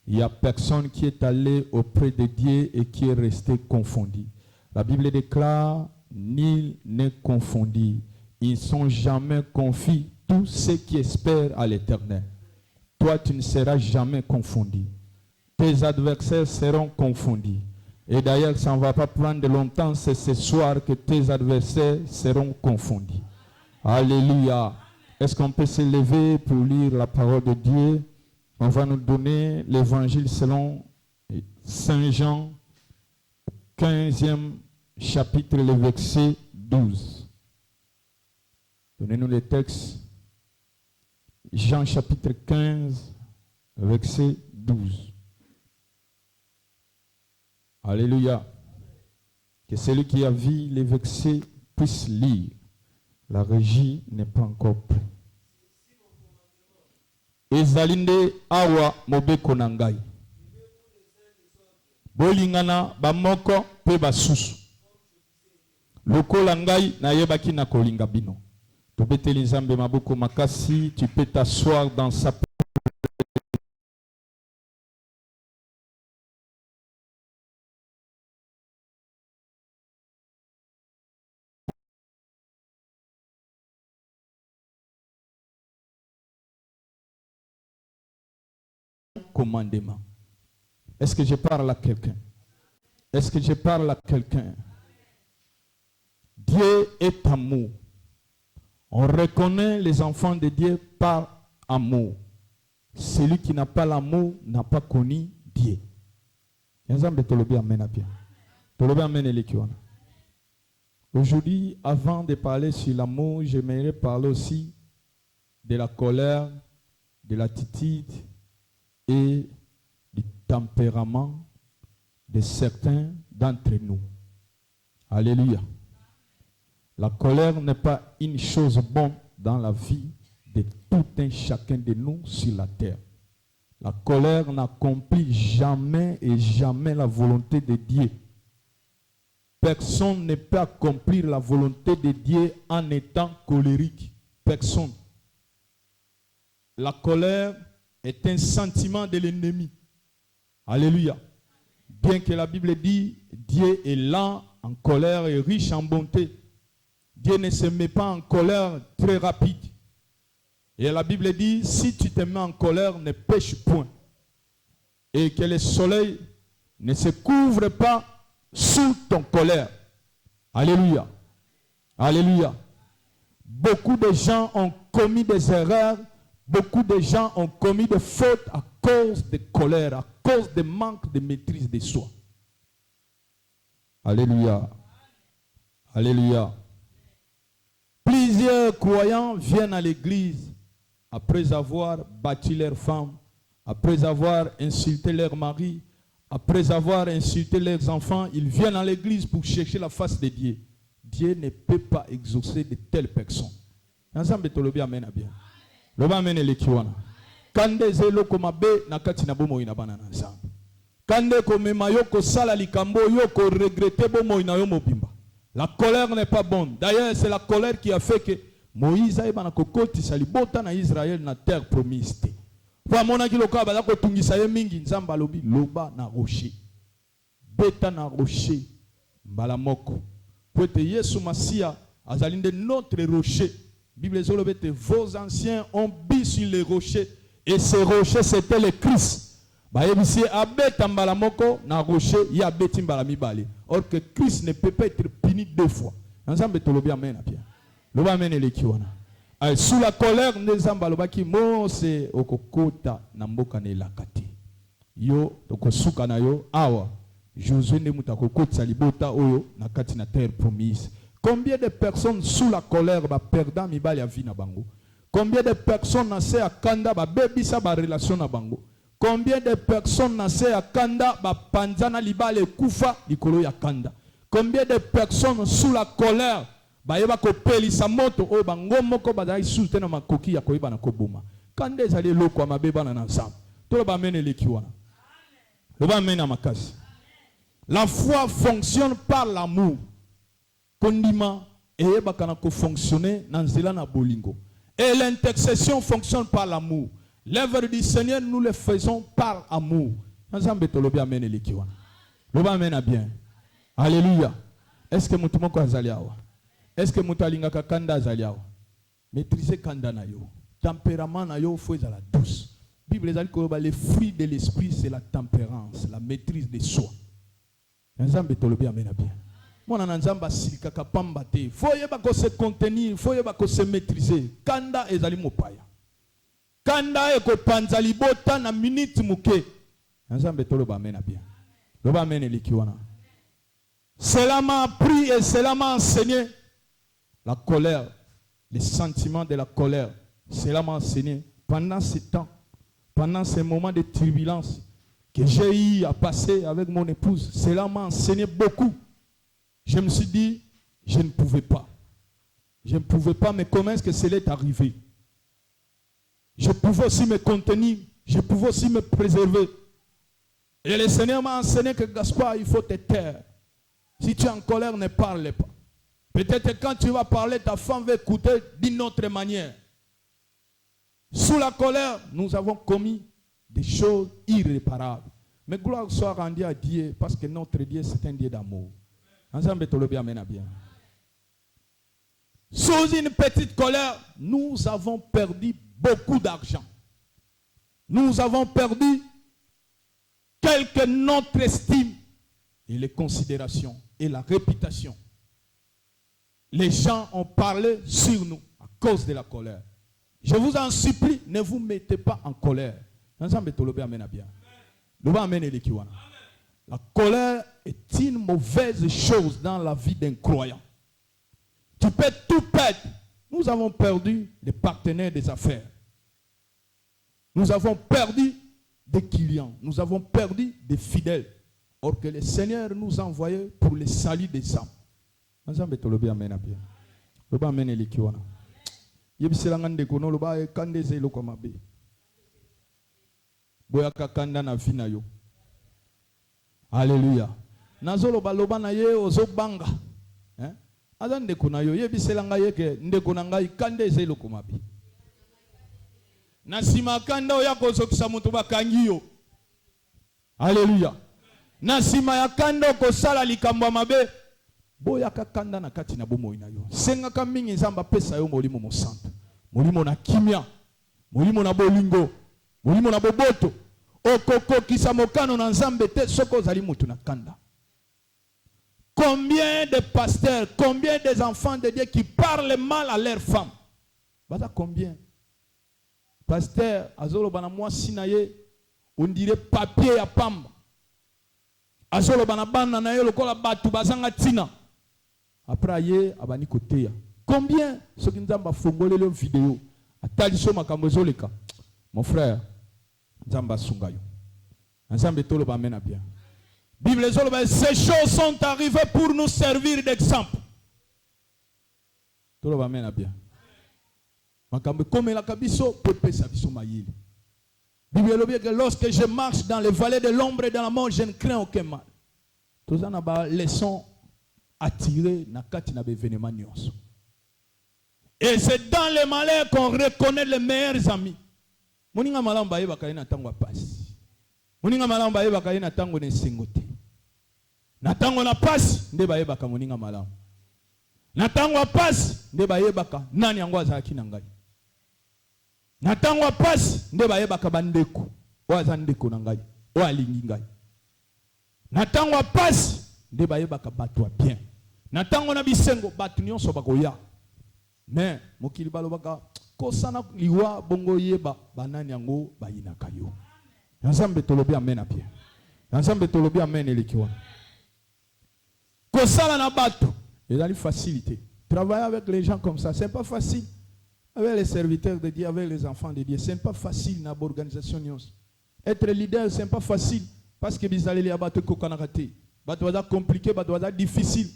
Il n'y a personne qui est allé auprès de Dieu et qui est resté confondu. La Bible déclare, nul n'est confondu. Ils ne sont jamais confus, tous ceux qui espèrent à l'Éternel. Toi, tu ne seras jamais confondu. Tes adversaires seront confondus. Et d'ailleurs, ça ne va pas prendre longtemps, c'est ce soir que tes adversaires seront confondus. Alléluia. Est-ce qu'on peut se lever pour lire la parole de Dieu? On va nous donner l'évangile selon Saint Jean, 15e chapitre, le verset 12. Donnez-nous les textes. Jean chapitre 15, verset 12. Alléluia. Que celui qui a vu les versets puisse lire. La régie n'est pas encore prête. Ezalinde awa mobeko nangai. Bolingana bamoko pe basusu. Lokola ngai na yebaki na kolinga bino. Tobeteli nzambe maboko makasi, tu peux t'asseoir dans sa commandement. Est-ce que je parle à quelqu'un? Est-ce que je parle à quelqu'un? Dieu est amour. On reconnaît les enfants de Dieu par amour. Celui qui n'a pas l'amour n'a pas connu Dieu. Aujourd'hui, avant de parler sur l'amour, j'aimerais parler aussi de la colère, de l'attitude et du tempérament de certains d'entre nous. Alléluia. La colère n'est pas une chose bonne dans la vie de tout un chacun de nous sur la terre. La colère n'accomplit jamais et jamais la volonté de Dieu. Personne ne peut accomplir la volonté de Dieu en étant colérique. Personne. La colère est un sentiment de l'ennemi. Alléluia. Bien que la Bible dit, Dieu est lent en colère et riche en bonté. Dieu ne se met pas en colère très rapide. Et la Bible dit, si tu te mets en colère, ne pêche point. Et que le soleil ne se couvre pas sous ton colère. Alléluia. Alléluia. Beaucoup de gens ont commis des erreurs. Beaucoup de gens ont commis des fautes à cause de colère, à cause de manque de maîtrise de soi. Alléluia. Alléluia. Plusieurs croyants viennent à l'église après avoir battu leurs femmes, après avoir insulté leur mari, après avoir insulté leurs enfants. Ils viennent à l'église pour chercher la face de Dieu. Dieu ne peut pas exaucer de telles personnes. Ensemble, amen. Loba amene lekiwana. Kande zelo komabe nakati na bomo inabana na nzambe. Kande komema yoko sala likambo yoko regrette bomo inayo mobimba. La colère n'est pas bonne. D'ailleurs, c'est la colère qui a fait que Moïse a ebana kokoti salibota na Israël na terre promise. Wa mona kiloka ba ko tungisa ye mingi nzamba lobi loba na rocher. Beta na rocher mbala moko. Pote Yesu Masia azalinde notre rocher. Bible dit, vos anciens ont bu sur les rochers et ces rochers c'était le Christ. Or que Christ ne peut pas être puni deux fois. Sous la colère, Mose okokota na mboka ne lakati. Yo tokosuka na yo awa. Josué ne mutakokota libota oyo na kati na terre promise. Combien de personnes sous la colère ba perdant mibali ya vie na bango? Combien de personnes nassé à kanda ba bebisa ba relation na bango? Combien de personnes nassé à kanda ba panzana libale kufa likolo ya kanda? Combien de personnes sous la colère ba yeba ko pelisa moto o bango moko ba dai sous tena makoki ya koiba na kobuma? Kande ezali loko mabeba na nzamba. To ba mene lekiwana. Lo ba mena makasi. La foi fonctionne par l'amour. Kondima eyeba kana ko fonctionner na nzela na bolingo. Et l'intercession fonctionne par l'amour. L'œuvre du Seigneur, nous le faisons par amour. Ensemble, tolobi amen elikiwa. Loba amen bien. Alléluia. Est-ce que mutu moko azali awa? Est-ce que mutu alingaka kanda azali awa? Maîtriser kanda na yo. Tempérament na yo faut ezala douce. Bible ezali koloba les fruits de l'esprit c'est la tempérance, la maîtrise de soi. Ensemble, tolobi amen bien. Mona na nzamba silikaka pamba te. Faut yeba ko se contenir, faut yeba ko se maîtriser. Kanda ezali mopaya. Kanda eko panza libota na minute muke. Ensemble toloba amen bien. Loba amen elikiwana. Cela m'a appris et cela m'a enseigné la colère, les sentiments de la colère. Cela m'a enseigné pendant ce temps, pendant ces moments de turbulence que j'ai eu à passer avec mon épouse. Cela m'a enseigné beaucoup. Je me suis dit, je ne pouvais pas. Je ne pouvais pas, mais comment est-ce que cela est arrivé? Je pouvais aussi me contenir, je pouvais aussi me préserver. Et le Seigneur m'a enseigné que Gaspard, il faut te taire. Si tu es en colère, ne parle pas. Peut-être que quand tu vas parler, ta femme va écouter d'une autre manière. Sous la colère, nous avons commis des choses irréparables. Mais gloire soit rendue à Dieu, parce que notre Dieu, c'est un Dieu d'amour. Ensemble, tolobi amen bien. Sous une petite colère, nous avons perdu beaucoup d'argent. Nous avons perdu quelque notre estime et les considérations et la réputation. Les gens ont parlé sur nous à cause de la colère. Je vous en supplie, ne vous mettez pas en colère. Ensemble, tolobi amen bien. La colère est une mauvaise chose dans la vie d'un croyant. Tu peux tout perdre. Nous avons perdu des partenaires des affaires. Nous avons perdu des clients. Nous avons perdu des fidèles. Or que le Seigneur nous a envoyés pour le salut des âmes. Ensemble, tolobi amen bien. Loba amen elikiwana. Yebiselangande kono loba e kande zelo komabe. Boyaka kanda na vina yo. Alléluia. Nazolo baloba na ye ozo banga. Azande kuna yo yebiselanga yeke ndeko na ngai kande zelo komabe. Na sima kanda oya kozokisa mutu bakangi yo. Alléluia. Na sima ya kanda kosala likambo mabe. Boyaka kanda na kati na bomo ina yo. Senga kamingi nzamba pesa yo molimo mo santo. Molimo na kimia. Molimo na bolingo. Molimo na boboto. Okoko kisa mokano na nzambe te soko zali mutu na kanda. Combien de pasteurs, combien des enfants de Dieu qui parlent mal à leurs femmes? Bata combien? Pasteur azolo bana mwasi na ye on dirait papier ya pamba. Azolo bana bana na ye lokola batu bazanga tina. Après ye abani koteya. Combien ceux qui nzamba fongole le vidéo ataliso makambo zoleka. Mon frère nzamba sungayo. Nzambe tolo ba mena bien. Bible zolo ces choses sont arrivées pour nous servir d'exemple. Tolo ba mena bien. Makambo comme la kabiso pepe sa biso mayili. Bible lo bien que lorsque je marche dans les vallées de l'ombre et dans la mort, je ne crains aucun mal. Tous en a leçon attiré na kati na événement nyonso. Et c'est dans les malheurs qu'on reconnaît les meilleurs amis. Moninga malamba yeba kaina tango pasi. Moninga malamba yeba kaina tango ne singote. Na tango na pasi ndeba yeba ka moninga malamba. Na tango pasi ndeba yeba ka nani yango azaki na ngai. Na tango pasi ndeba yeba ka bandeko. Oza ndeko na ngai. O alingi ngai. Na tango pasi ndeba yeba ka bato bien. Na tango na bisengo bato nyonso bakoya. Mais mokili balobaka kosana liwa bongo yeba banani yango bayinaka yo. Nzambe tolobi amen bien. Nzambe tolobi amen elikiwa. Kosala na bato ezali facilité. Travailler avec les gens comme ça, c'est pas facile. Avec les serviteurs de Dieu, avec les enfants de Dieu, c'est pas facile na organisation nyonso. Être leader c'est pas facile parce que bizaleli ya bato kokanakate. Bato waza compliqué, bato waza difficile.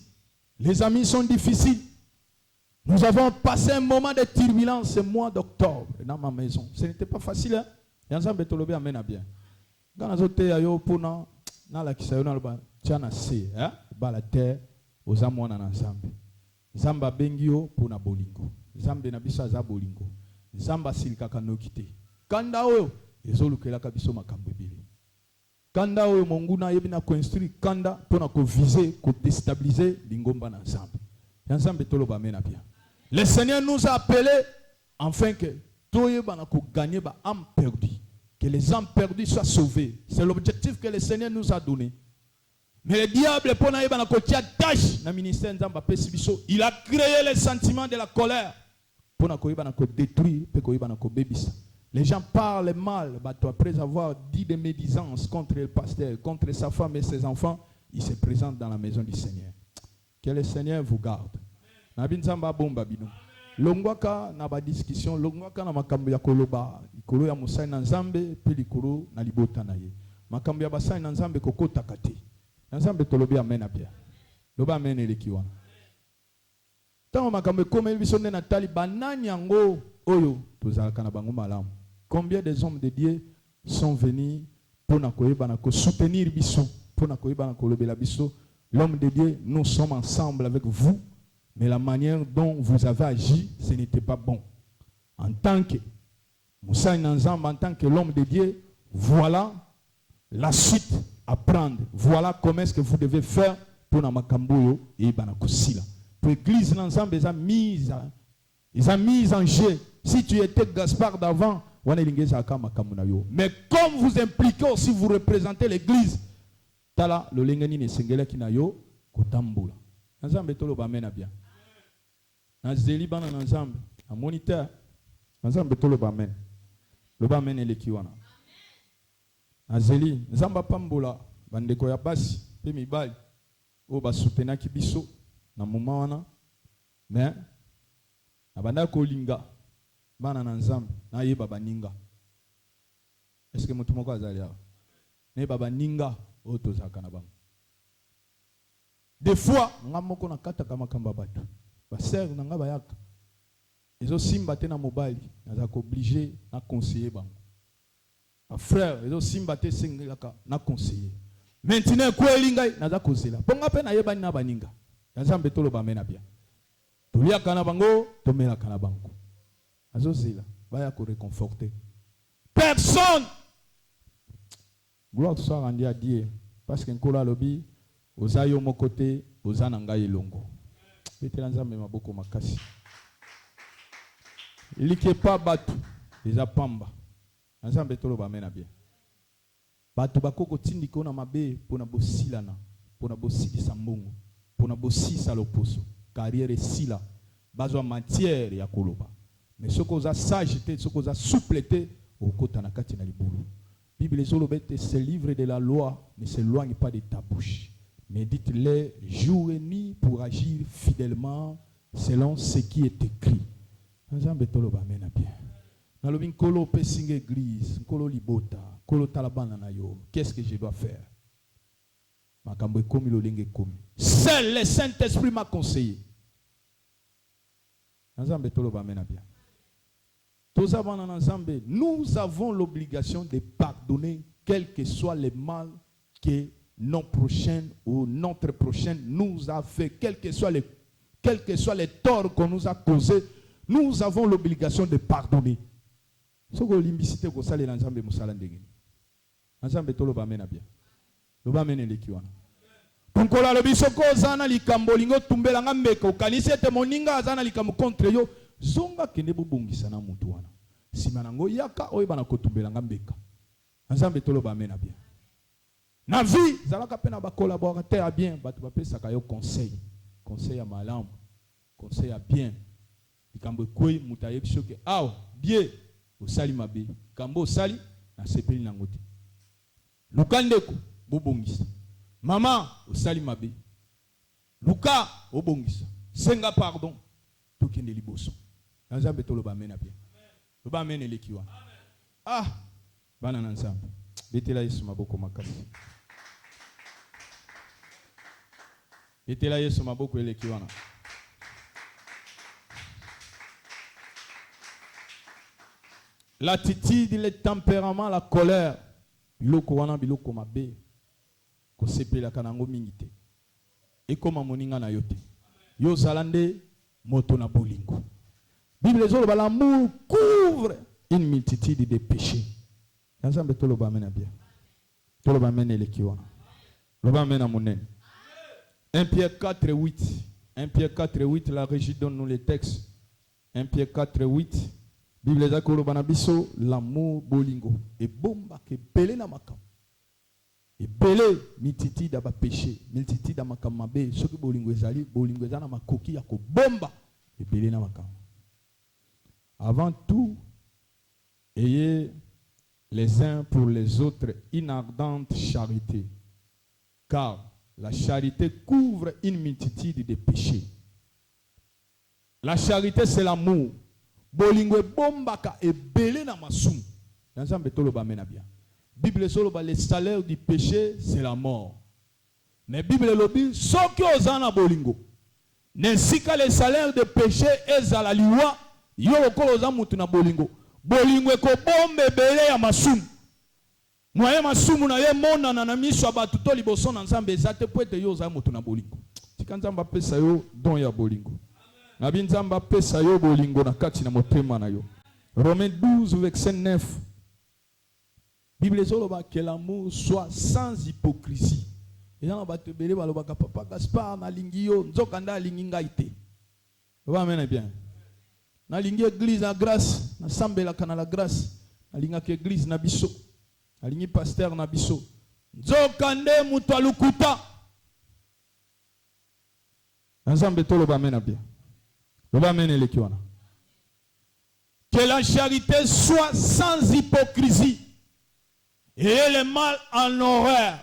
Les amis sont difficiles. Nous avons passé un moment de turbulence ce mois d'octobre dans ma maison. Ce n'était pas facile. Hein? Yanzambe tolobi amena bien. Quand nous avons yo pona na la kisayo na ba tiana se, hein? Ba la terre aux amona na nzambe. Nzamba bengio pona bolingo. Nzambe na biso za bolingo. Nzamba silika kanokite. kanda oyo ezolukelaka biso makambo ebele. Kanda oyo monguna yebina construire kanda pona ko viser, ko déstabiliser lingomba na Nzambe. Nzambe toloba amena bien. Le Seigneur nous a appelés afin que toyebana ko gagner ba âme perdue, que les âmes perdues soient sauvées. C'est l'objectif que le Seigneur nous a donné. Mais le diable pona yebana ko tia tâche na ministère Nzamba pesi biso, il a créé le sentiment de la colère pona ko yebana ko détruire pe ko yebana ko bebisa. Les gens parlent mal, après avoir dit des médisances contre le pasteur, contre sa femme et ses enfants, ils se présentent dans la maison du Seigneur. Que le Seigneur vous garde. Nabinzamba bomba bino. Longwaka na ba discussion, longwaka na makambo ya koloba, ikolo ya musai na Nzambe, pe likolo na libota na ye. Makambo ya basai na Nzambe kokota kate. Nzambe tolobi amen abia. Loba amen elekiwa. Tango makambo kome biso na tali banani yango oyo tozalaka na bango malamu. Combien des hommes de Dieu sont venus pour soutenir biso, pour biso. L'homme de Dieu, nous sommes ensemble avec vous, mais la manière dont vous avez agi, ce n'était pas bon. En tant que Moussa Nanzam, en tant que l'homme de Dieu, voilà la suite à prendre. Voilà comment est-ce que vous devez faire pour Namakamboyo et Banakosila. Pour l'église Nanzam, ils ont mis en jeu. Si tu étais Gaspard d'avant, mais comme vous impliquez aussi, vous représentez l'église, tala lo lengeni ne sengela kinayo kotambula. Nzambe tolo ba mena bien. Nazeli bana nzambe, a moniteur. Nzambe tolo ba men. Lo ba men elekiwana. Nazeli nzamba pambola bandeko ya basi pe mibali o ba soutenaki biso na moma wana. Mais abanda ko linga bana na Nzambe na ye baba ninga. Est-ce que mutu moko azali awa? Ne baba ninga oto zakana bango. Des fois ngamoko na kata kama kamba bato. Ba sœur na ngaba yaka. Ezo simba te na mobali, naza ko obligé na conseiller bango. Ba frère ezo simba te sengelaka na conseiller. Maintenant ko elinga naza ko zela. Ponga pe na yeba na baninga. Nzambe tolo ba mena bien. Tulia kana bango, tomela kana bango. Azozila, va te réconforter. Personne. Gloire soit rendue à Dieu. Parce qu'un kola lobi, ozayo mon côté, ozananga ilongo. Pételanza mema boko makasi. Il n'y a pas batu, les apamba. Nzambe tolo ba mena bien. Batu bakoko tindi kona mabe pona bosilana, pona bosili sambongo, pona bosi saloposo, carrière sila, bazwa matière ya koloba. Mais ce qu'on a sagité, ce qu'on a soupleté, au côté na kati na libulu. Bible c'est livre de la loi, ne s'éloigne pas de ta bouche. Médite-les jour et nuit pour agir fidèlement selon ce qui est écrit. Nzambe tolo ba mena bien. Na lobi nkolo pesing église, nkolo libota, nkolo talabana na yo. Qu'est-ce que je dois faire? Makambo ekomi lo lenge komi. Seul le Saint-Esprit m'a conseillé. Nzambe tolo ba mena bien. Nous avons l'obligation de pardonner quel que soit le mal que nos prochains ou notre prochain nous a fait, quel que soit les torts qu'on nous a causés, nous avons l'obligation de pardonner. Ce que l'imbicité que ça les ensemble musalandegi. Ensemble tolo ba mena bien. Lo ba mena lekiwana. Ponkola lo bisoko zana likambo lingo tumbela ngambeka ukanise te moninga zana likambo contre yo. Zonga kende bubungisa na mutu wana. Simanango yaka oyo bana kotumbela ngambeka. Nzambe tolo ba mena bien. Na vie zalaka pena ba collaborateur bien, batu ba pesa ka yo conseil. Conseil ya malamu, conseil ya bien. Likambo koyi mutaye bisoke aw bien osali mabe. Kambo osali na sepeli nangote. Lukandeko bubungisa. Mama osali mabe. Luka obongisa. Senga pardon. Tukende liboso. Nzambe tolo ba mena bien. Lo ba mena lekiwa. Ah, bana na Nzambe. Betela Yesu maboko makasi. Betela Yesu maboko elekiwa na. L'attitude, le tempérament, la colère. Biloko wana biloko mabe. Ko sepela kanango mingite. Ekoma moninga na yote. Yo zalande moto na bolingo. Bible dit l'amour couvre une multitude de péchés. Ensemble, tout le monde amène bien. Tout le monde amène les kiwana. Le monde amène à mon aide. 1 Pierre 4 et 8. 1 Pierre 4 et 8, la régie donne nous les textes. 1 Pierre 4 et 8. Bible est d'accord, banabiso, l'amour bolingo. Et bomba, que belé na makam. Et belé, multitude d'aba péché. Multitude d'aba makamabe. Ce que bolingo ezali, bolingo ezana makoki yako bomba. Et belé na makam. Avant tout, ayez les uns pour les autres une ardente charité. Car la charité couvre une multitude de péchés. La charité, c'est l'amour. Bolingo bombaka et belé na masum. Ensemble tolo ba mena bien. Bible solo ba le salaire du péché c'est la mort. Mais Bible lobi soki ozana bolingo. Nensika le salaire de péché ezala liwa yo lokolo oza mutu na bolingo. Bolingo ko bombe belé ya masum. Moye masumu na ye monana na miso abatu to liboso na nzambe ezate po ete yo oza mutu na bolingo. Tika nzamba pesa yo don ya bolingo. Nabi nzamba pesa yo bolingo na kati na motema na yo. Romains 12 verset 9. Bible zoloba que l'amour soit sans hypocrisie. Et on va te béler balobaka papa Gaspard na lingi yo nzokanda lingi ngaite. Va mena bien. Na lingi église na grâce, na sambela kana la grâce. Na linga ke église na biso. Na lingi pasteur na biso. Nzokande mutu alukuta. Nzambe tolo ba mena bien. Que la charité soit sans hypocrisie et le mal en horreur.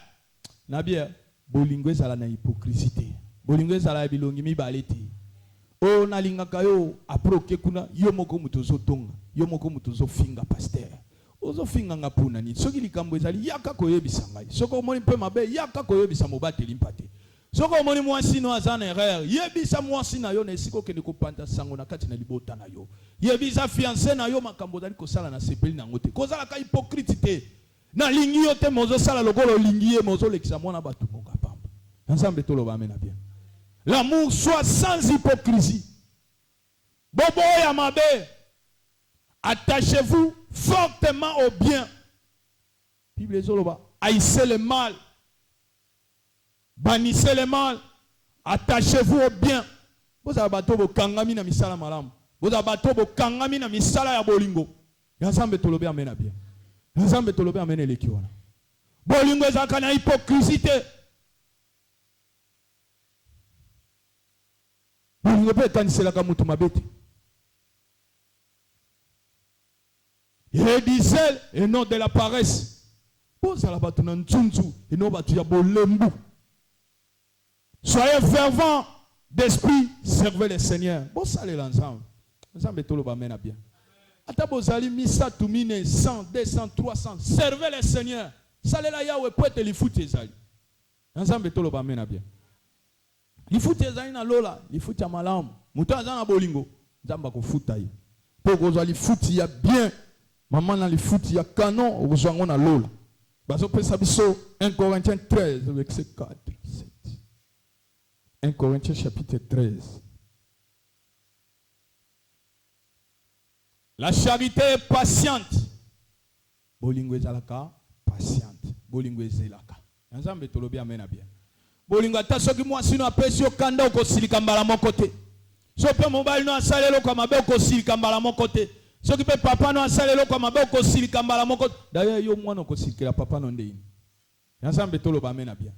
Nabia, bolingo ezala na hypocrisie. Bolingo ezala bilongi mibaleti. O nalinga kayo aproke kuna yo moko mutozo tonga, yo moko mutozo finga pasteur. Ozo finga ngapuna ni. Soki likambo ezali yaka koyebisa ngai. Soko moni mpe mabe yaka koyebisa mobateli mpate. Soko moni mwasi no azana erreur yebisa mwasi na yo na esiko kende kopanda sango na kati na libota na yo yebisa fiancé na yo makambo dali kosala na sepeli na ngote kozala ka hypocrite te na lingi yo te mozo sala lokolo lingi ye mozo lekisa mwana batu moka pamba ensemble tolo ba mena bien. L'amour soit sans hypocrisie. Bobo ya mabe, attachez-vous fortement au bien. Bible zoloba haïssez le mal. Bannissez le mal, attachez-vous au bien. Vous avez bateau kangami na misala malam. Vous avez bateau kangami na misala ya bolingo. Ensemble tolobe amena bien. Ensemble tolobe amena lekiwana. Bolingo ezaka na hypocrisie. Bolingo pe tanisela ka mutu mabete. Il est du zèle et non de la paresse. Bon ça la batu na nzunzu et non batu ya bolembu. Soyez fervents d'esprit, servez le Seigneur. Bon, ça allez l'ensemble. Ensemble, tout le monde mène bien. Atabozali misa tumine 100, 200, 300. Servez le Seigneur. Ça allez la Yahweh pour être les foutes ezali. Ensemble, tout le monde mène bien. Les foutes ezali na lola, les foutes ya malamu. Muta zana bolingo, zamba ko futayi. Pour que les foutes ya bien. Maman na les foutes ya canon, ouzwango na lola. Baso pesa biso 1 Corinthiens 13 verset 4. 1 Corinthiens chapitre 13. La charité est patiente. Bolingo ezalaka patiente. Bolingo ezelaka. Nzambe tolobi amena bien. Bolingo ata soki mwasi no apesi yo kanda okosilika mbala moko te. So pe mobali no asalelo kwa mabe okosilika mbala moko te. Soki pe papa no asalelo kwa mabe okosilika mbala moko te. D'ailleurs yo mwana okosilika papa no ndeini. Nzambe tolobi amena bien.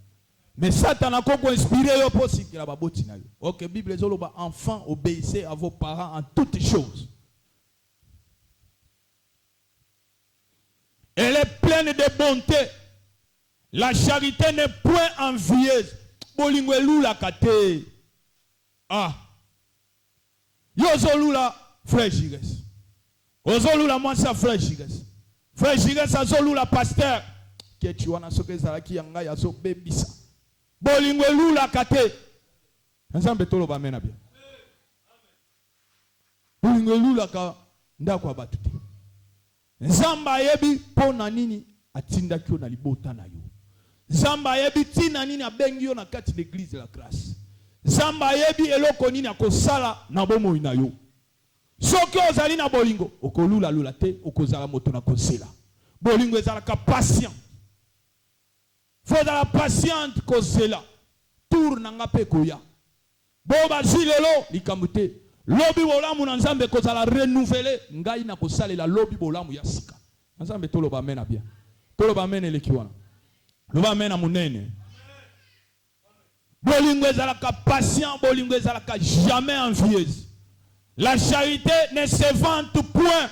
Mais Satan a quoi inspiré yo pour sikira baboti na yo. OK, Bible zoloba enfants obéissez à vos parents en toutes choses. Elle est pleine de bonté. La charité n'est point envieuse. Bolingo lula kate. Ah. Yo zolula frère Jires. Ozolula moi sa frère Jires. Frère Jires azolula pasteur. Ke tu wana soke zalaki yanga ya so bebisa. Bolingo lula kate. Ensemble tolo ba mena bien. Bolingo lula ka ndako abatute. Nzamba yebi pona nini atinda kyo na libota na yo. Nzamba yebi tina nini abengi yo na kati l'église de la grâce. Nzamba yebi eloko nini akosala na bomo na yo. Soki ozali na bolingo, okolula lula te, okozala moto na kozela. Bolingo ezalaka patient. Faut la patiente kozela. Tour nanga pe koya. Boba zilelo likamute. Lobi bolamu na nzambe kozala renouveler. Ngai na kosalela lobi bolamu ya sika. Nzambe toloba mena bien. Toloba mena lekiwana. Loba mena munene. Bolingo ezalaka patient, bolingo ezalaka jamais envieuse. La charité ne se vante point.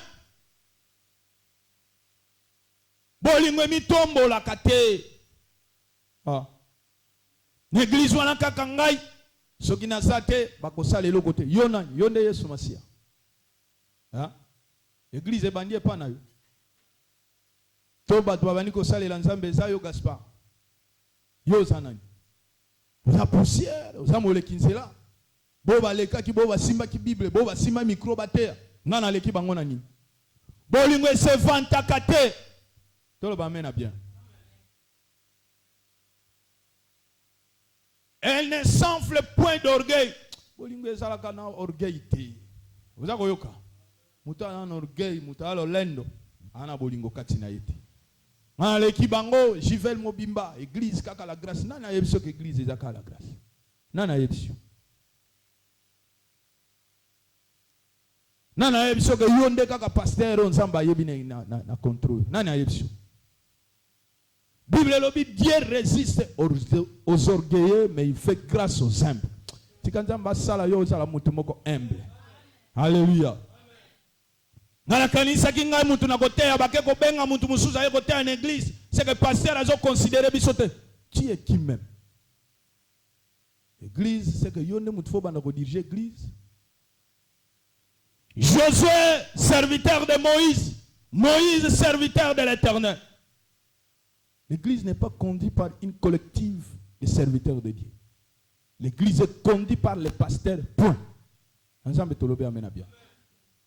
Bolingo mitombo la kate. Ah. L'église wana kaka ngai. Soki na sate bakosala eloko te. Yona yonde Yesu Masia. Ah. L'église ebandie pa na yo. To bato babani kosalela nzambe za yo Gaspard. Yo zanani. Oza poussière, oza moleki nzela. Boba leka ki boba simba ki Bible, boba simba micro batea. Nana leki bango na nini. Bolingo se vanta kate. Tolo ba mena bien. Elle ne s'enfle point d'orgueil. Bolingo ezalaka na orgueil te. Oza koyoka. Muta na orgueil, muta alo lendo. Ana bolingo kati na yete. Nana leki bango, Jivel Mobimba, église kaka la grâce. Nana yebso que église ezaka la grâce. Nana yebso. Nana yebso que yonde kaka pasteur onzamba yebi na contrôle. Nana yebso. Bible lobi, Dieu résiste aux orgueilleux, mais il fait grâce aux humbles. Tikanzamba sala yo sala mutu moko humble. Alléluia. Nana kanisa kinga mutu na koteya bakeko benga mutu musuza ye koteya en église, c'est que pasteur azo considérer bisote. Qui est qui même? Église, c'est que yonde mutu fo bana ko diriger église. Josué, serviteur de Moïse. Moïse, serviteur de l'Éternel. L'église n'est pas conduite par une collective de serviteurs de Dieu. L'église est conduite par les pasteurs. Point. Ensemble,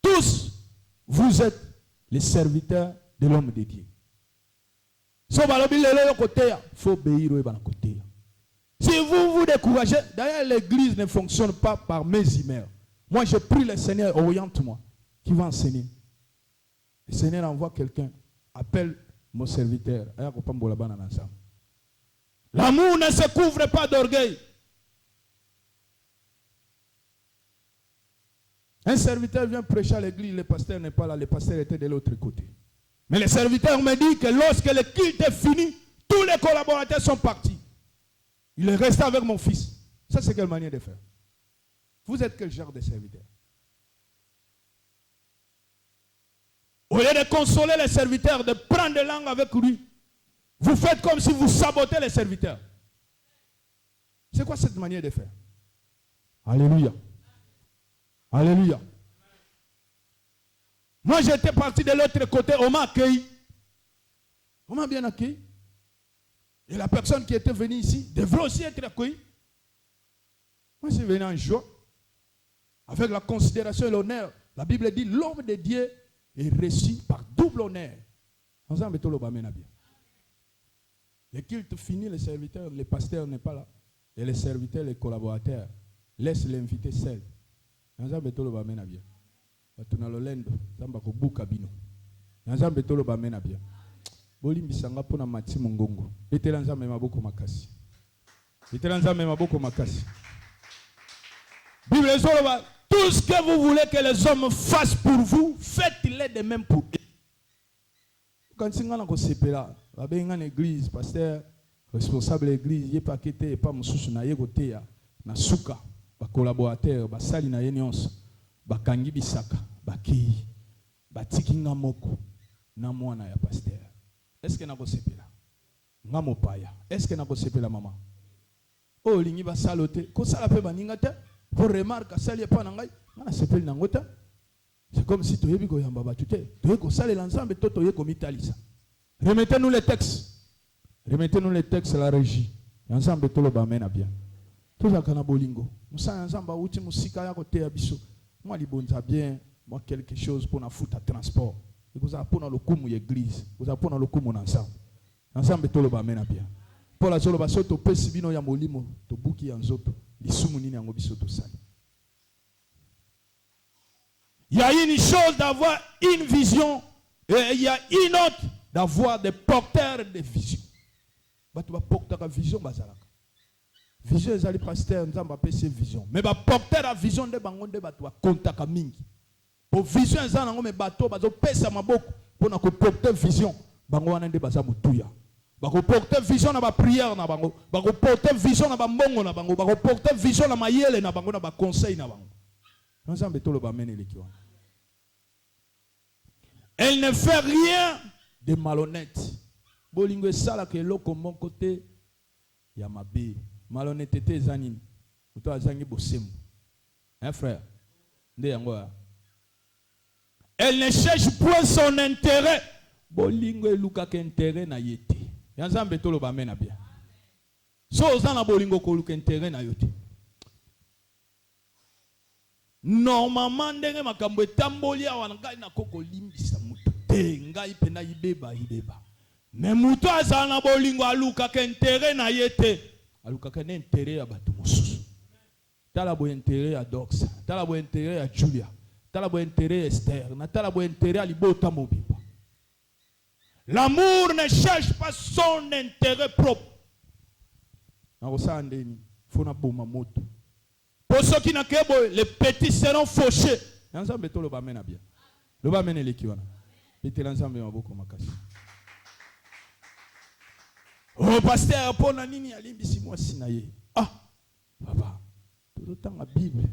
tous, vous êtes les serviteurs de l'homme de Dieu. Si vous vous découragez, d'ailleurs l'église ne fonctionne pas par mes emails. Moi, je prie le Seigneur, oriente-moi, qui va enseigner. Le Seigneur envoie quelqu'un, appelle mon serviteur. L'amour ne se couvre pas d'orgueil. Un serviteur vient prêcher à l'église, le pasteur n'est pas là, le pasteur était de l'autre côté. Mais le serviteur me dit que lorsque le culte est fini, tous les collaborateurs sont partis. Il est resté avec mon fils. Ça, c'est quelle manière de faire? Vous êtes quel genre de serviteur? Au lieu de consoler les serviteurs, de prendre langue avec lui, vous faites comme si vous sabotez les serviteurs. C'est quoi cette manière de faire? Alléluia. Alléluia. Moi, j'étais parti de l'autre côté, on m'a accueilli. On m'a bien accueilli. Et la personne qui était venue ici devrait aussi être accueillie. Moi, je suis venu en joie. Avec la considération et l'honneur. La Bible dit, l'homme de Dieu est reçu par double honneur. Le culte fini, les serviteurs, les pasteurs n'est pas là. Et les serviteurs, les collaborateurs, laissent l'invité seul. Bolimbisanga pona mati mongongo. Etela nzambe maboko makasi. Etela nzambe maboko makasi. Bible zoloba, tout ce que vous voulez que les hommes fassent pour vous, faites-le de même pour eux. Quand singa na ko sepela, ba benga na église, pasteur, responsable de l'église, yé pa kete et pas mususu na ye kote ya na suka, ba collaborateur, ba sali na ye nyonso, ba kangi bisaka, ba ki, ba tikinga moko na mwana ya pasteur. Est-ce que na ko sepela? Nga mopaya. Est-ce que na ko sepela maman? Oh lingi ba salote, ko sala pe baninga te. Pour remarquer ça, il n'y a pas d'angai. C'est comme si tu es bigo yamba batute. Tu es ça l'ensemble et tu es comme Italie. Remettez-nous les textes. Remettez-nous les textes à la régie. Ensemble tout le bamen a bien. Tout ça kana bolingo. Musa ensemble outi musika ya côté abiso. Moi libonza bien, moi quelque chose pour na futa transport. Et vous avez pour na lokumu église. Vous avez pour na lokumu ensemble. Ensemble tout le bamen a bien. Pour la solo basoto pesi bino ya molimo to buki ya nzoto. Lisumu nini yango biso to sali. Il y a une chose d'avoir une vision et il y a une autre d'avoir des porteurs de vision. Tu vas porter la vision. Vision, ils allaient pasteur, nous avons appelé vision. Mais porter la vision de bangon de bateau, contact mingi. Pour vision, ils ont un bateau, ils ont pèsé ma boque pour nous porter vision. Bango wana de baza mutuya. Bako porter vision na ba prière na bango. Bako porter vision na ba mbongo na bango. Bako porter vision na mayele na bango na ba conseil na bango. Nous avons beto le ba mene l'équipe. Elle ne fait rien de malhonnête. Bolingo sala ke loko mon côté ya mabe. Malhonnêteté zanini. Uto azangi bosemu. Hein frère? Nde yango ya. Elle ne cherche point son intérêt. Bolingo eluka ke intérêt na yete. Yanzambe tolo ba mena bien. So ozana bolingo ko luka intérêt na yote. Normalement ndenge makambo etamboli awana ngai na koko limbisa mutu. Te ngai pena ibeba. Mais mutu azana bolingo aluka ke intérêt na yete. Aluka ke intérêt ya batu mosusu. Tala bo intérêt ya Dox, tala bo intérêt ya Julia, tala bo intérêt ya Esther, na tala bo intérêt ya libota mobiba. L'amour ne cherche pas son intérêt propre. Pour ceux qui n'ont que les petits seront fauchés. Ensemble, tout le bas mène bien. Le bas mène l'équipe. Mettez l'ensemble en beaucoup makasi. Oh pasteur, pour nani alimbi moi sinaye. Ah, papa, tout le temps la Bible.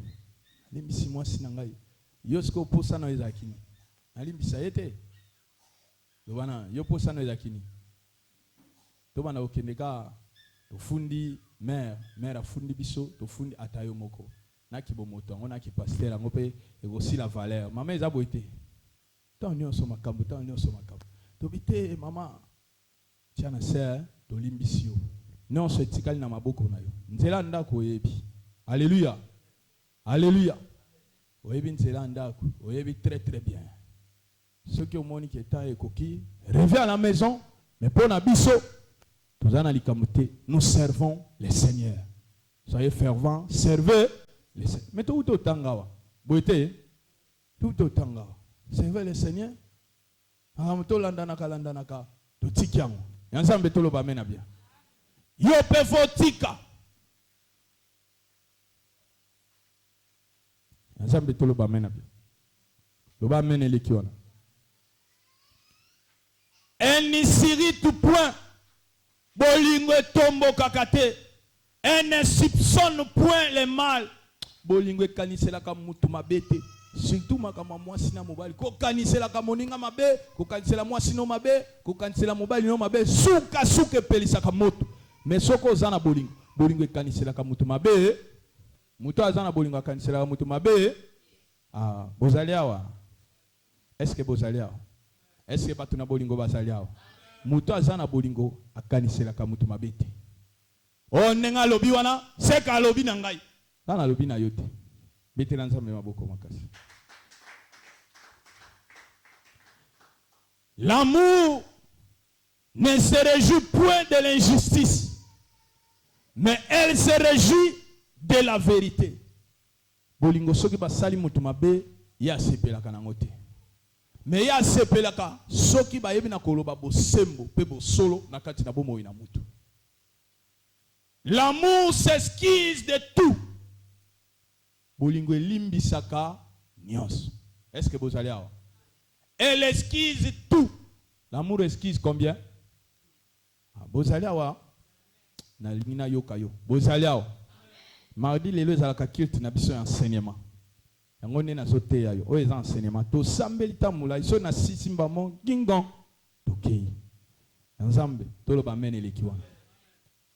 Alimbi moi sinangai. Yosko pour ça no ezakini. Alimbi ça était. Lwana yo pour ça no ezakini. To bana okendeka to fundi mère afundi biso to fundi atayo moko. Na kibomoto ngona ki pasteur ngope egosi la valeur. Maman ezaboite. Tanyo so makambo. To bite mama. Tiana sœur to limbisio. Non so etikali na maboko na yo. Nzela ndako yebi. Alléluia. Alléluia. Oyebi nzela ndako. Oyebi très très bien. Ceux qui ont moni qui est à coquille, reviens à la maison, mais pour Nabiso, nous servons les seigneurs. Soyez fervents, servez les seigneurs. Mais tout au tangawa, tout au tangawa, servez les seigneurs. Aramto landanaka, tout tikiango. Ensemble tout le bamena bien. Yo pefotika. Ensemble tout le bamena bien. Le bamena l'équiona. Elle n'y s'irrite tout point. Bolingo tombo kakate. Elle ne soupçonne point les mal. Bolingo kanisela ka mutu mabete. Surtout makama mwasi na mobali. Ko kanisela ka moninga mabe, ko kanisela mwasi no mabe, ko kanisela mobali no mabe. Suka pelisa ka moto. Mais soko zana bolingo. Bolingo kanisela ka mutu mabe. Mutu azana bolingo kanisela ka mutu mabe. Ah, bozaliawa. Est-ce que bozaliawa? Est-ce que batuna bolingo basaliao? Muto azana bolingo akanisela ka mutu mabete. O nenga lobi wana seka lobi na ngai. Kana lobi na yote. Bete lanza me maboko makasi. L'amour ne se réjouit point de l'injustice, mais elle se réjouit de la vérité. Bolingo soki basali mutu mabe ya sepela kana ngote. Mais ya sepelaka soki bayebi na koloba bosembo pe bosolo na kati na bomo ina mutu. L'amour s'excuse de tout. Bolingo limbisaka nyos. Est-ce que vous allez avoir? Elle excuse tout. L'amour excuse combien? Vous allez avoir? Na lingina yokayo. Vous allez avoir? Mardi lelo ezalaka kilt na biso enseignement. Ngone na sote yayo o eza enseignement to sambeli tamula iso na sisimba mo gingon tokei nzambe to lo ba mene lekiwa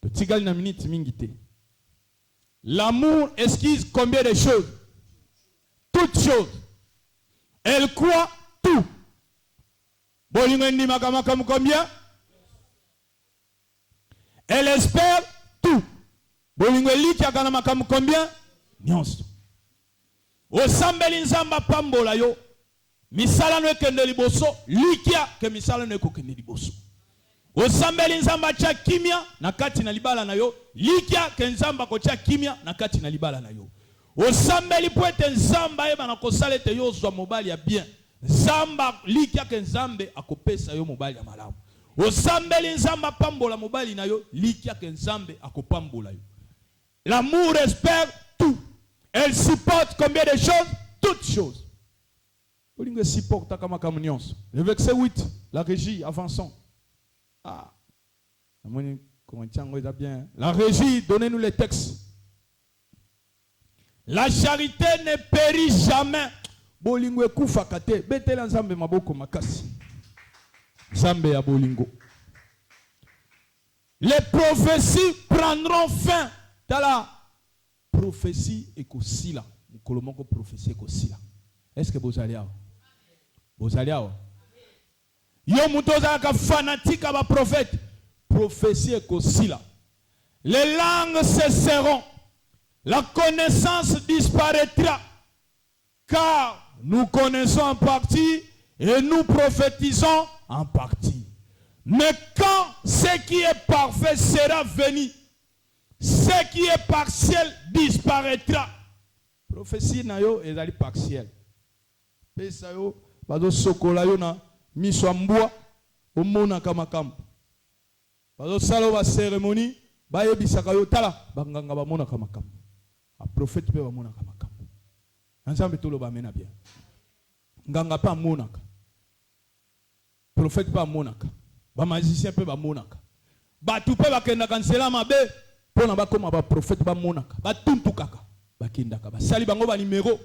to tigali na minute mingite. L'amour excuse combien de choses? Toutes choses. Elle croit tout. Bolingo ndi makamakamu combien? Elle espère tout. Bolingo likia kana makamu combien? Nyonso. O sambeli nzamba pambola yo misala no ekende liboso likia ke misala no ekokende liboso. O sambeli nzamba cha kimia na kati na libala na yo likia ke nzamba ko cha kimia na kati na libala na yo. osambeli po ete nzamba yeba na kosala ete yo ozwa mobali ya bien. Nzamba likia ke nzambe akopesa yo mobali ya malamu. Osambeli nzamba pambola mobali na yo likia ke nzambe akopambola yo. L'amour espère tout. Elle supporte combien de choses? Toutes choses. Olingue supporte kama kamunions. Le verset 8, la régie, avançons. Ah. La régie, donnez-nous les textes. La charité ne périt jamais. Bolingo ekufa kate. Betela nzambe maboko makasi. Nzambe ya bolingo. Les prophéties prendront fin. Tala prophétie ekosila. Mukolomoko prophétie ekosila. Est-ce que vous allez là? Vous allez là? Yo mutoza ka fanatique aba prophète. Prophétie ekosila. Les langues cesseront. La connaissance disparaîtra. Car nous connaissons en partie et nous prophétisons en partie. Mais quand ce qui est parfait sera venu, ce qui est partiel disparaîtra. Prophétie na yo ezali partiel. Pesa yo bazo sokola yo na miso mbwa omona kama kampo. Bazo sala ba cérémonie ba yebisaka yo tala banganga ba mona kama kampo. A prophète pe ba mona kama kampo. Nzambe tolo ba mena bien. Nganga pa monaka. Prophète pa monaka. Ba magicien pe ba monaka. Ba tu pe ba kenda kansela mabe pona ba koma ba prophète ba monaka. Ba tuntu kaka. Ba kindaka ba sali bango ba numéro.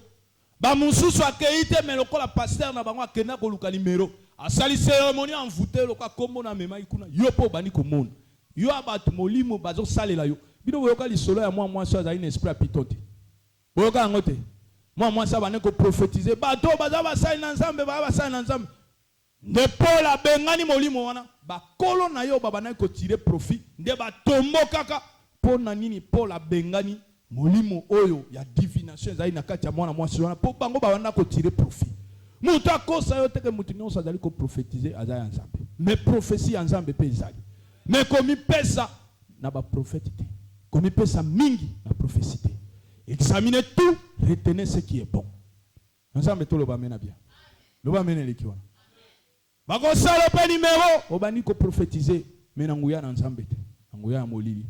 Ba mususu akeite mais lokola pasteur na bango akenda ko luka numéro. Asali cérémonie envoûté loka kombo na mema ikuna. Yo po bani ko mona. Yo abatu molimo bazo salela yo. Bino boyoka lisolo ya moi so za une esprit apitote. Boyoka ngote. Moi ça va ne ko prophétiser. Bato baza ba sali na nzambe ba sali na nzambe. Ne pola bengani molimo wana. Ba kolo na yo baba na ko tirer profit. Nde ba tombo kaka pona nini pola bengani molimo oyo ya divination za ina kati ya mwana mwasi wana po bango ba wana ko tirer profit. Mutu akosa yo teke mutu nyonso azali ko prophétiser azali nzambe. Mais prophétie ya nzambe pe ezali. Mais komi pesa na ba prophète te. Komi pesa mingi na prophétie te. Examinez tout, retenez ce qui est bon. Nzambe to lo ba mena bien. Lo ba mena likiwa. Bako sala pe numéro obani ko prophétiser mais na nguya na nzambe te. Nguya ya molili.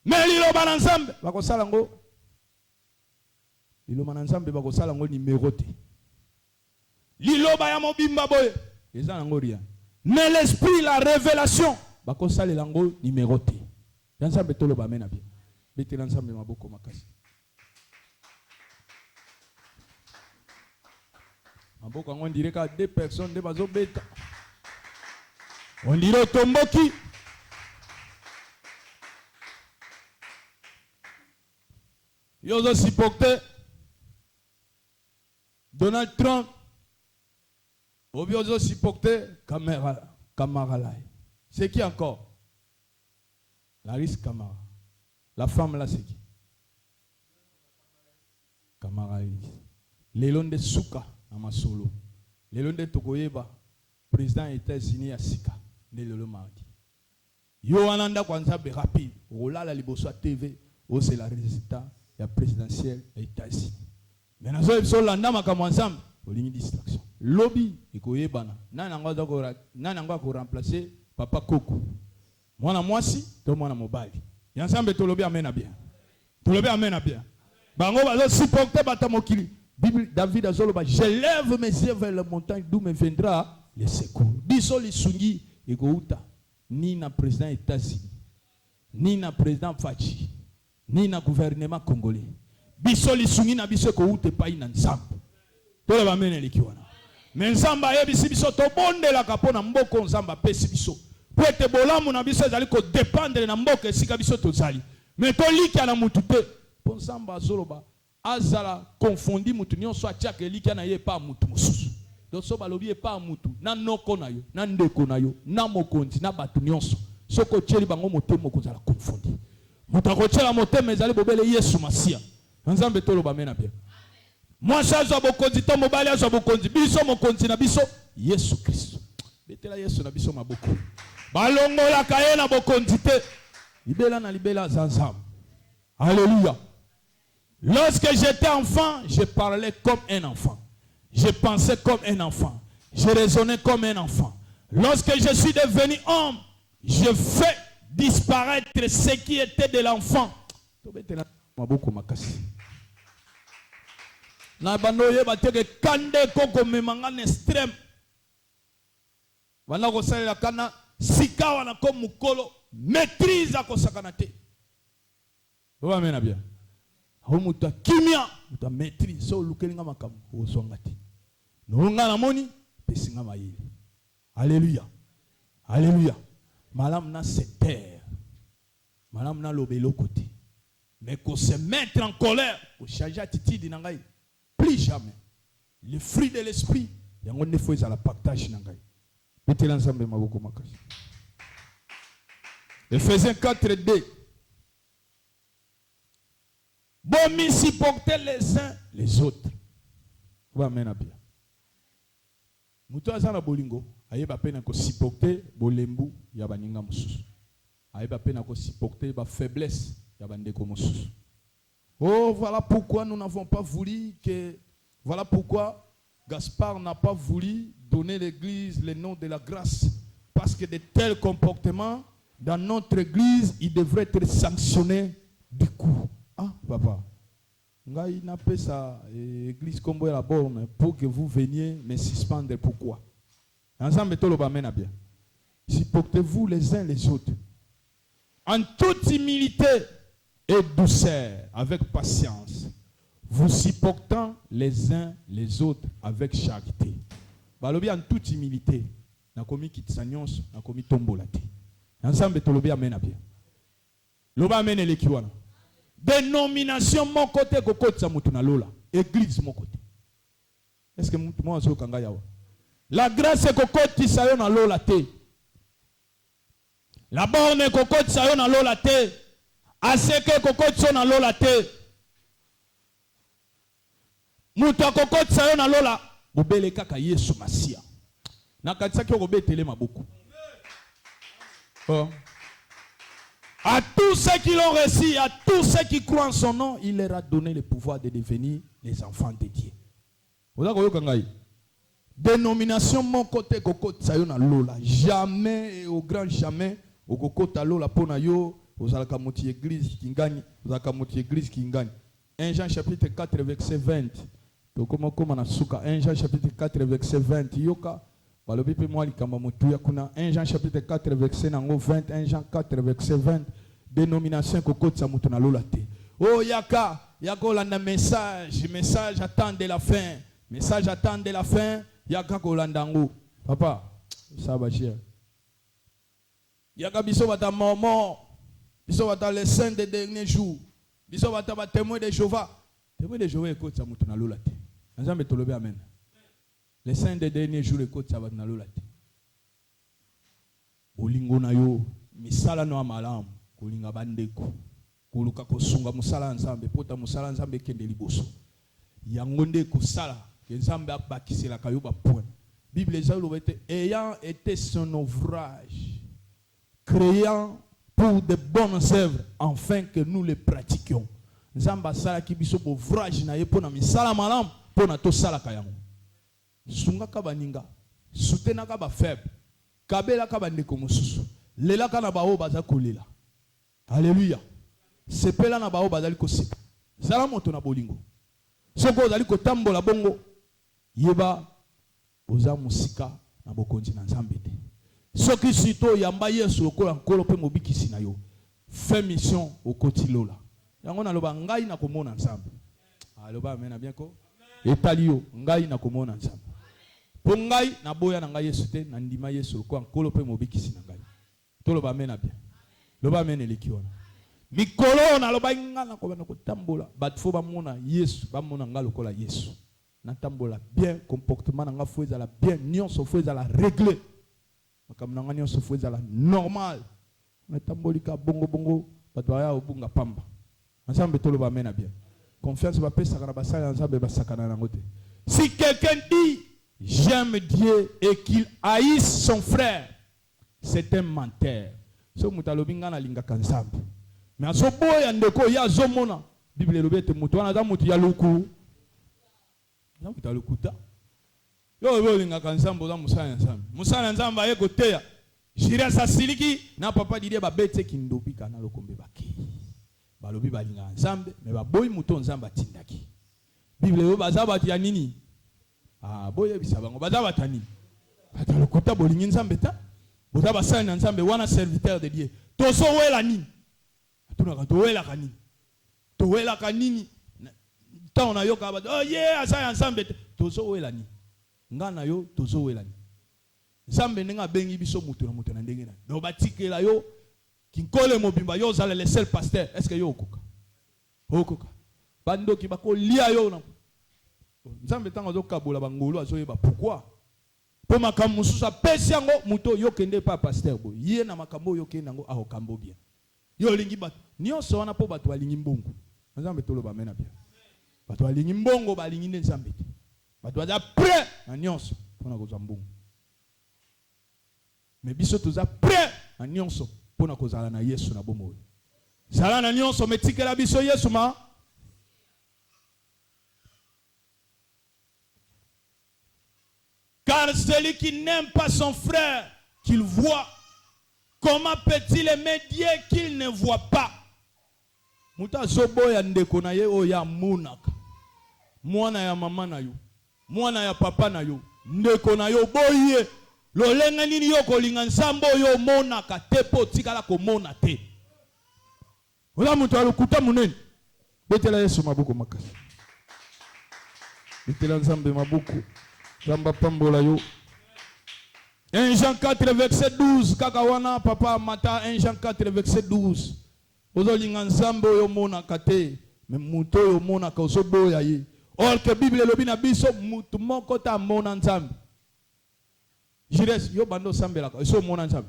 Mais liloba na nzambe bako sala ngo. Liloba na nzambe bako sala ngo numéro te. Liloba ya mobimba boye eza nango ria. Mais l'esprit la révélation bako sala lango numéro te. Nzambe to lo ba mena bien. Bete na nzambe maboko makasi. On dirait qu'à 2 personnes, on dirait Tomboki. Ils ont supporté Donald Trump. Ils ont supporté Kamala. C'est qui encore? Laris Kamara. La femme là, c'est qui? Kamara. Lelon de Souka. Amasolo. Lelo nde tokoyeba président des États-Unis ya sika nde lelo mardi. Yo ananda kwanza be rapide. Olala liboso à TV, c'est la résultat ya présidentiel des États-Unis. Mais nazo biso landa makambo ensemble, olingi distraction. Lobby ekoyebana. Nana ngwa ko remplacer papa Koko. Mwana mwasi to mwana mobali. Ensemble to lobby amena bien. To lobby amena bien. Bango bazo supporter batamokili. Bible David azoloba, je lève mes yeux vers la montagne d'où me viendra le secours. Biso lisungi egouta ni na président États-Unis, ni na président Fachi, ni na gouvernement congolais. Biso lisungi na biso ko ute pa ina nzambe. Tole ba mene likiwana. Mais nzamba yebisi biso to bondela kapona mboko nzamba pesi biso. Po ete bolamu na biso ezali ko dépendre na mboka esika biso tozali. Mais to likia na mutu te. Po nzamba azoloba azala confondi mutu nyonso atiaka elika na ye pa mutu mosusu. Donc so balobi pa mutu na noko na yo, na ndeko na yo, na mokonzi na batu nyonso. Soko tieli bango motema kozala confondi. Mutako tiela motema ezali bobele Yesu Masia. Nzambe tolo ba mena bien. Moi chazo bokonzi to mobali azo bokonzi biso mokonzi na biso Yesu Kristo. Betela Yesu na biso maboko. Balongola kaye na bokonzi te. Libela na libela zanzam. Alléluia. Lorsque j'étais enfant, je parlais comme un enfant. Je pensais comme un enfant. Je raisonnais comme un enfant. Lorsque je suis devenu homme, je fais disparaître ce qui était de l'enfant. Na bando ye bateke kande koko memangana extrême. Wana ko salela kana sika wana ko mukolo maîtrise ko sakanate. Oba mena bien. Ho muta kimia, muta maîtrise so lukelinga makamu osongati. No ngana moni pesinga mayele. Alléluia. Alléluia. Malam na se taire. Malam na lobelo côté. Mais qu'on se mettre en colère, qu'on change attitude nangai. Plus jamais. Le fruit de l'esprit, il y a un fois à la partage nangai. Mettez l'ensemble ma beaucoup makasi. Ephésiens 4:2. Bon, mi supporter les uns les autres. Va mena bien. Muto azana bolingo, ayeba pena ko supporter bolembu ya baninga mususu. Ayeba pena ko supporter ba faiblesse ya bandeko mususu. Oh, voilà pourquoi nous n'avons pas voulu que... Voilà pourquoi Gaspard n'a pas voulu donner l'église le nom de la grâce. Parce que de tels comportements, dans notre église, ils devraient être sanctionnés du coup. Ah, papa. Il n'a pas ça, église comme la borne, pour que vous veniez me suspendre. Pourquoi? Ensemble, tout le monde bien. Supportez-vous les uns les autres. En toute humilité et douceur, avec patience, vous supportant les uns les autres avec charité. Balobi en toute humilité, na komi kitsanyons, na komi tombolate. Ensemble tolobi amena bien. Loba amene lekiwana. Dénomination mon côté kokoti sa mutu na lola, église mon côté. Est-ce que mutu mo azo kanga yawa? La grâce kokoti sa yo na lola te. La borne kokoti sa yo na lola te. Aseke kokoti sa yo na lola te. Mutu kokoti sa yo na lola bobele kaka Yesu Masia. Na katisa ki obetele mabuku. Oh. À tous ceux qui l'ont reçu, à tous ceux qui croient en son nom, il leur a donné le pouvoir de devenir les enfants de Dieu. Vous avez compris? Dénomination mon côté kokoti sa yo na lola. Jamais et au grand jamais au kokota lola pona yo ozalaka moti église qui gagne, ozalaka moti église qui gagne. 1 Jean chapitre 4 verset 20. To comment na suka 1 Jean chapitre 4 verset 20 yoka balobi pe moi likamba motu ya kuna 1 Jean chapitre 4 verset nango 20 1 Jean 4 verset 20 dénomination kokoti sa mutu na lola te. Oh yaka kolanda message attend de la fin. Message attend de la fin yaka kolanda ngo. Papa ça va cher. Yaka biso bata momo. Biso bata les saints des derniers jours. Biso bata ba témoin de Jéhovah. Témoin de Jéhovah écoute sa mutu na lola te. Nzambe tolobe amen. Les saints des derniers jours écoute sa bata na lola te. Olingo na yo misala no malamu kolinga bandeko. Koluka kosunga musala nzambe pota musala nzambe kende liboso. Yango nde kosala ke nzambe abakisela kayoba point. Bible ezaloba ayant été son ouvrage créant pour de bonnes œuvres afin que nous les pratiquions. Nzamba sala ki biso ouvrage na ye pona misala malamu pona to sala kayango. Sunga ka baninga, soutenaka ka ba faible, kabela ka bandeko mosusu. Lela kana bao baza kolela. Alléluia. Sepela na bao bazali koseka. Zala moto na bolingo. Soko ozali kotambola bongo yeba oza musika na bokonzi na Nzambe te. Soki sito yamba Yesu lokola nkolo pe mobikisi na yo. Fais mission okoti lola. Yango na loba ngai na komona Nzambe. Aloba amen bien ko. Etali yo ngai na komona Nzambe. Po ngai na boya na ngai Yesu te na ndima Yesu lokola nkolo pe mobikisi na ngai. To loba amen bien. Loba amen elikiona. Mikolo na loba ngana ko bana ko tambola bat fo ba mona Yesu ba mona ngalo kola Yesu na tambola bien comportement nga fo ezala bien nyonso fo ezala réglé makamna nga nyonso fo ezala normal na tambolika bongo bat ba ya obunga pamba ensemble to loba mena bien confiance ba pesa kana basala ensemble basakana na ngote. Si quelqu'un dit j'aime Dieu et qu'il haïsse son frère, c'est un menteur. So mutalobi nga na linga kanzambe. Mais à ce boy ndeko ya zomona Bible elobi te mutu wana za mutu ya luku. Za mutu ya lukuta. Yo olinga nzambe za musala nzambe. Musala nzambe aye koteya. Jira sa siliki na papa didie ba bete kindobi kana lokombe baki. Balobi balinga nzambe me ba boyi mutu nzambe atindaki. Bible yo bazaba ya nini? Ah boye bisabango bazaba tani. Ata lokuta bolingi nzambe ta. Bozaba sana nzambe wana serviteur de Dieu. Toso wela nini? Tunaka to wela kanini? To wela kanini? Ta ona yoka ba oh yeah asa nzambe toso wela nini? Ngana yo tozo wela nini? Nzambe nenga bengi biso mutu na ndenge na. Do batikela yo kinkole mobimba yo zala le seul pasteur. Est-ce que yo okoka? Okoka. Bando ki bako lia yo na. Nzambe tanga zo kabola bangolo azoyeba pourquoi? Po makambo mususa pesi yango muto yo kende pa pasteur bo. Ye na makambo yo kende yango aokambo bien. Yo lingi bato. Nyonso wana po bato alingi mbongo. Nzambe toloba mena bien. Bato alingi mbongo balingi nzambe te. Bato aza prêt na nyonso pona kozwa mbongo. Mais biso toza prêt na nyonso pona kozala na Yesu na bomoi. Zala na nyonso metikela biso Yesu ma. Car celui qui n'aime pas son frère qu'il voit, comment peut-il aimer Dieu qu'il ne voit pas? Muta soboya ndeko na ye o ya munaka. Mwana ya mama na yo. Mwana ya papa na yo. Ndeko na yo boye. Lolenga nini yo kolinga nsambo yo monaka te po tikala ko mona te. Ola mutu alukuta munene. Betela Yesu mabuku makasi. Betela nsambe mabuku. Zamba pambola yo. 1 Jean 4 verset 12 kakawana papa mata 1 Jean 4 verset 12. Ozolinga nsambo yo monaka te. Me mutu yo monaka osoboya ye. Or que Bible lobi na biso mutu moko ta mona nzambe. Jires yo bando sambela ka so mona nzambe.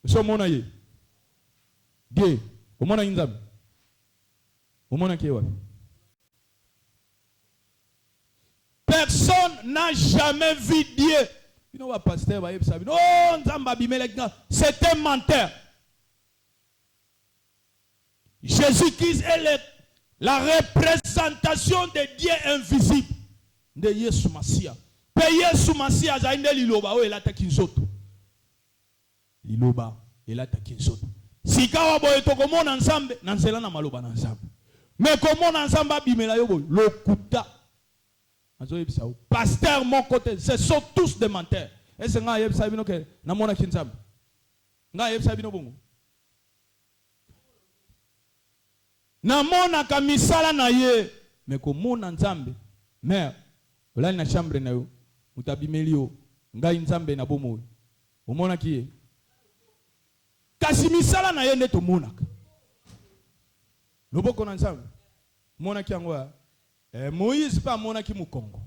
So mona ye. Die, o mona nzambe. O mona ke wapi? Personne n'a jamais vu Dieu. You know what pasteur va yebisa bino. Oh nzamba bimelek c'est un menteur. Jésus-Christ est la représentation de Dieu invisible. De Yesu Masia. Pe Yesu Masia za inde liloba o elata kinzoto. Liloba elata kinzoto. Sikawa boye tokomona nzambe na nzela na maloba na nzambe. Mais komona nzambe abimela yo boye lokuta. Azo yebisa o pasteur mon côté, ce sont tous des menteurs. Et c'est nga yebisa bino ke na mona kinzambe. Nga yebisa bino bongo. Na mona kamisala na ye mais komona nzambe. Mère, olali na chambre na yo. Mutabimeli yo ngai nzambe na bomo omona kiye kasi misala na ye nde tomonaka loboko na nzambe mona ki yango Moïse pa mona ki mukongo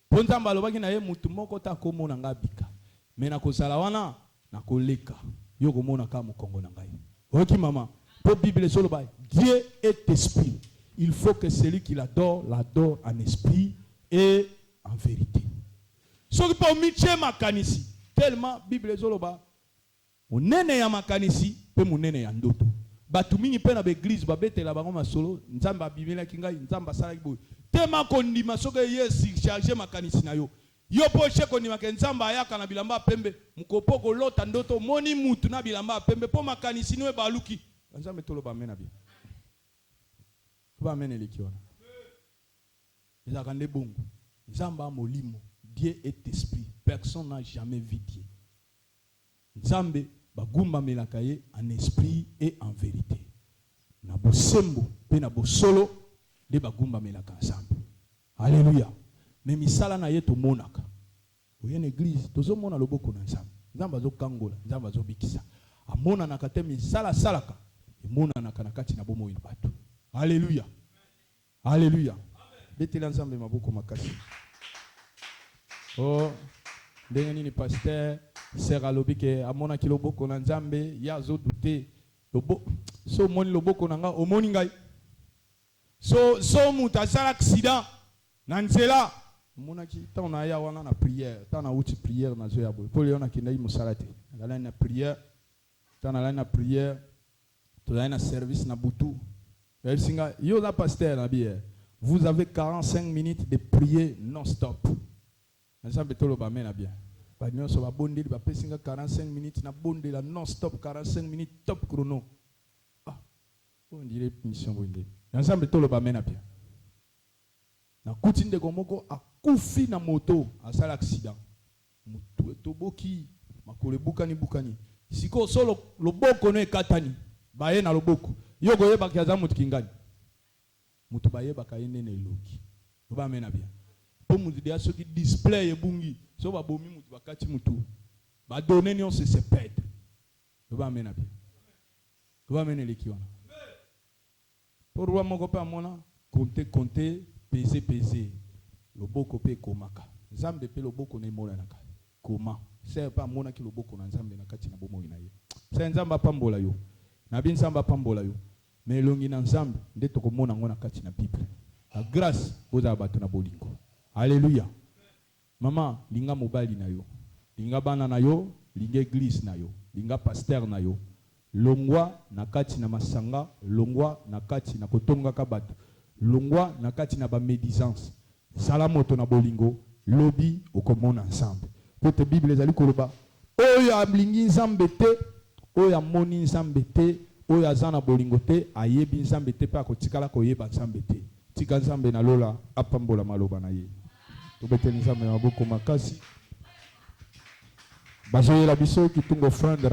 po nzambe alobaki na ye mutu moko ta komona nga bika me na kozala wana na koleka yo komona ka mukongo na ngai oki mama po Bible soloba Dieu est esprit, il faut que celui qui l'adore en esprit et en vérité. Ce qui peut micher makanisi tellement Bible zoloba monene ya makanisi pe monene ya ndoto batu mingi pe na l'église babetela bango masolo nzamba bibela kingai nzamba sala kiboy tellement kondima soke Yesu charger makanisi na yo yo poche kondima ke nzamba ayaka na bilamba pembe mukopoko lota ndoto moni mutu na bilamba pembe po makanisi niwe baluki nzambe toloba mena bien ba mena likiona ezakande bongo nzamba molimo. Dieu est esprit. Personne n'a jamais vu Dieu. Nzambe bagumba melakaye en esprit et en vérité. Na bosembo pe na bosolo de bagumba melaka nzambe. Alléluia. Mais misala na yeto monaka. Oye na église tozo mona loboko na nzambe. Nzamba zo kangola, nzamba zo bikisa. Amona na kate misala salaka. Emona na kanakati na bomo ina batu. Alléluia. Alléluia. Betela nzambe maboko makasi. Oh, ndenge nini pasteur sera lobike amona ki loboko na nzambe ya zo douter lobo so moni loboko na nga omoni ngai so muta sala accident na nzela mona ki ta na ya wana na prière ta na uti prière na zo ya boy po leona kinai musala te ngala na prière ta na la na prière to na service na butu Vous avez 45 minutes de prier non-stop. Ensemble, tout le monde est bien. 45 minutes non-stop, 45 minutes top chrono. Ah, on dirait mission. Ensemble, tout le monde est bien. Na kutine de komoko a kufi na moto a sala accident. Mutu toboki makole bukani. Siko solo loboko no ekatani. Baye na loboko. Yoko yeba kiaza mutu kingani. Mutu baye bakayende na eloki. Oba mena bien. Po mutu dia soki display ebungi. So ba bomi mutu bakati mutu. Ba donner ni on se pète. Oba mena bien. Oba mena lekiwana. Pour roi moko pa mona compter peser. Loboko pe komaka. Nzambe pe loboko na imola naka. Koma. C'est pas mona ki loboko na nzambe na kati na bomo ina ye. C'est nzamba pambola yo. Na bin nzamba pambola yo. Mais longi na nzambe nde tokomona ngona kati na Bible. La grâce oza bato na bolingo. Alléluia. Mama linga mobali na yo. Linga bana na yo, linga église na yo, linga pasteur na yo. Longwa na kati na masanga, longwa na kati na kotonga kabato. Longwa na kati na ba médisance. Salamoto na bolingo, lobi okomona ensemble. Kote Bible ezali koloba, oyo amlingi nzambe te, oyo amoni nzambe te, oyo azana bolingo te, ayebi nzambe te pa kotikala koyeba nzambe te. Tika nzambe na lola apambola maloba na ye. Tobeteli nzambe na boko makasi. Bazoyela biso kitungo offrande